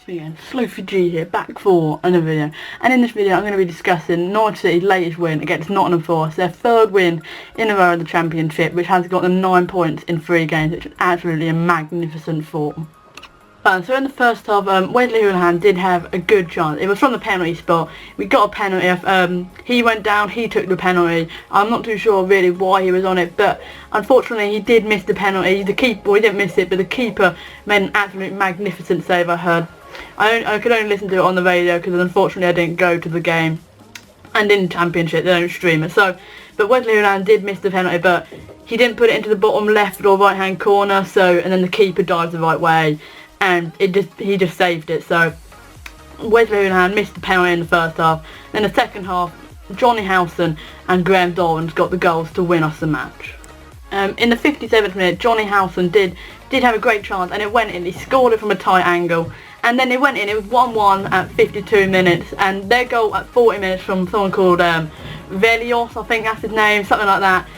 Again, Slothy G here, back for another video, and in this video I'm going to be discussing Norwich City's latest win against Nottingham Forest, their third win in a row in the Championship, which has got them 9 points in 3 games, which is absolutely a magnificent form. So in the first half, Wesley Houlihan did have a good chance. It was from the penalty spot. We got a penalty. He went down, he took the penalty. I'm not too sure really why he was on it, but unfortunately he did miss the penalty. The keeper, well, he didn't miss it, but the keeper made an absolute magnificent save, I heard. I could only listen to it on the radio because unfortunately I didn't go to the game, and in the Championship they don't stream it. So, but Wesley Houlihan did miss the penalty, but he didn't put it into the bottom left or right hand corner. So, and then the keeper dives the right way, and he just saved it. So Wesley Houlihan missed the penalty in the first half. Then the second half, Johnny Howson and Graham Dorrans got the goals to win us the match. In the 57th minute, Johnny Howson did have a great chance, and it went in. He scored it from a tight angle, and then it went in. It was 1-1 at 52 minutes, and their goal at 40 minutes from someone called Velios, I think that's his name, something like that,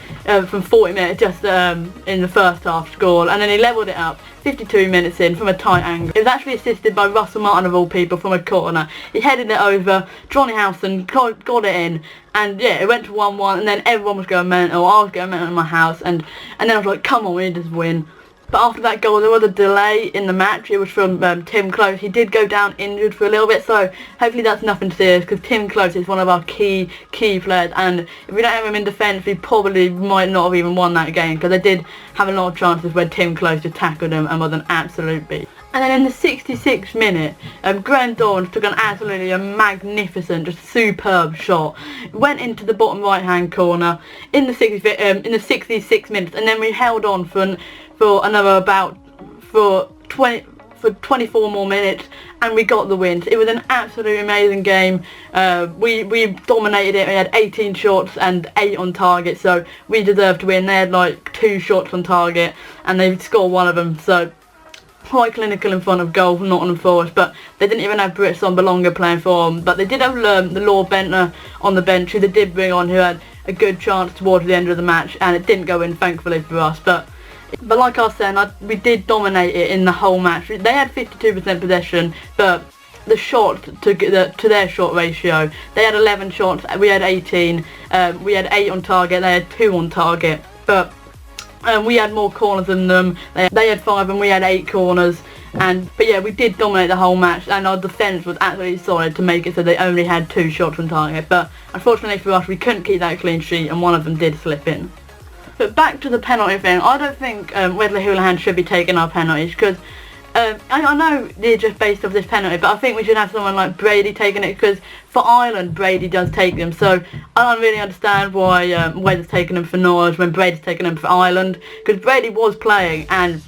from 40 minutes, just in the first half scored, and then he levelled it up 52 minutes in from a tight angle. It was actually assisted by Russell Martin of all people from a corner. He headed it over, Johnny Howson got it in, and yeah, it went to 1-1, and then everyone was going mental. I was going mental in my house, and then I was like, come on, we need this win. But after that goal, there was a delay in the match. It was from Tim Close. He did go down injured for a little bit, so hopefully that's nothing serious, because Tim Close is one of our key players, and if we don't have him in defence, we probably might not have even won that game, because they did have a lot of chances where Tim Close just tackled him and was an absolute beast. And then in the 66th minute, Graham Dorrans took an absolutely magnificent, just superb shot. It went into the bottom right-hand corner in the 66 minutes, and then we held on for another for 24 more minutes, and we got the win. It was an absolutely amazing game. We dominated it. We had 18 shots and 8 on target, so we deserved to win. They had like 2 shots on target, and they scored 1 of them. So quite clinical in front of goal for Nottingham Forest, but they didn't even have Brits on Belonga playing for them. But they did have the Lord Bentner on the bench, who they did bring on, who had a good chance towards the end of the match, and it didn't go in, thankfully for us. But like I was saying, we did dominate it in the whole match. They had 52% possession, but the shot to their shot ratio, they had 11 shots, we had 18. We had 8 on target, they had 2 on target, but we had more corners than them. They had 5 and we had 8 corners. But yeah, we did dominate the whole match, and our defence was absolutely solid to make it so they only had 2 shots on target. But unfortunately for us, we couldn't keep that clean sheet, and one of them did slip in. But back to the penalty thing, I don't think Wesley Houlihan should be taking our penalties, because I know they're just based off this penalty, but I think we should have someone like Brady taking it, because for Ireland, Brady does take them. So I don't really understand why Wes is taking them for Norwich when Brady's taking them for Ireland, because Brady was playing, and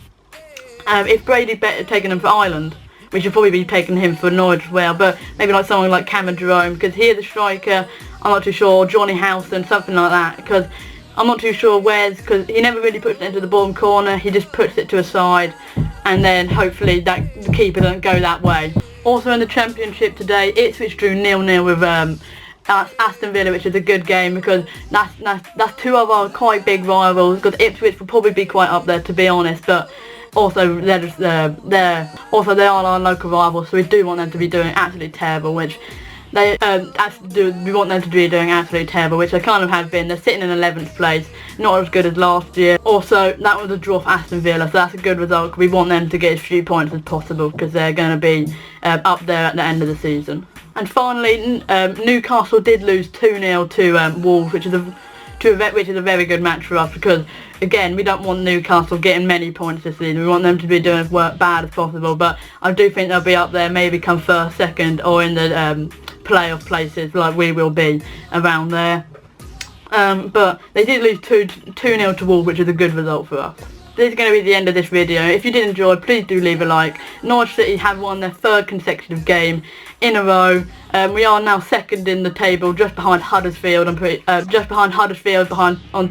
if Brady's taking them for Ireland, we should probably be taking him for Norwich as well. But maybe like someone like Cameron Jerome, because he is a striker. I'm not too sure. Johnny Howson, something like that, because I'm not too sure where's, because he never really puts it into the bottom corner. He just puts it to a side, and then hopefully that the keeper doesn't go that way. Also in the Championship today, Ipswich drew 0-0 with Aston Villa, which is a good game, because that's 2 of our quite big rivals, because Ipswich will probably be quite up there, to be honest, but also they are our local rivals, so we do want them to be doing absolutely terrible, which we want them to be doing absolutely terrible, which they kind of have been. They're sitting in 11th place, not as good as last year. Also, that was a draw for Aston Villa, so that's a good result. We want them to get as few points as possible, because they're going to be up there at the end of the season. And finally, Newcastle did lose 2-0 to Wolves, which is a very good match for us, because again, we don't want Newcastle getting many points this season. We want them to be doing as bad as possible, but I do think they'll be up there, maybe come first, second, or in the playoff places, like we will be around there. But they did lose 2-0 to Wolves, which is a good result for us. This is going to be the end of this video. If you did enjoy, please do leave a like. Norwich City have won their 3rd consecutive game in a row. We are now 2nd in the table, just behind Huddersfield. On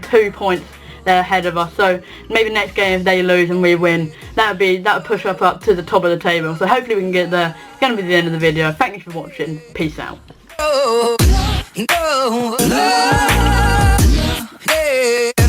2 points. They're ahead of us. So maybe next game, if they lose and we win, that would push us up to the top of the table. So hopefully we can get there. It's going to be the end of the video. Thank you for watching. Peace out. Oh, oh, oh, oh, oh, oh.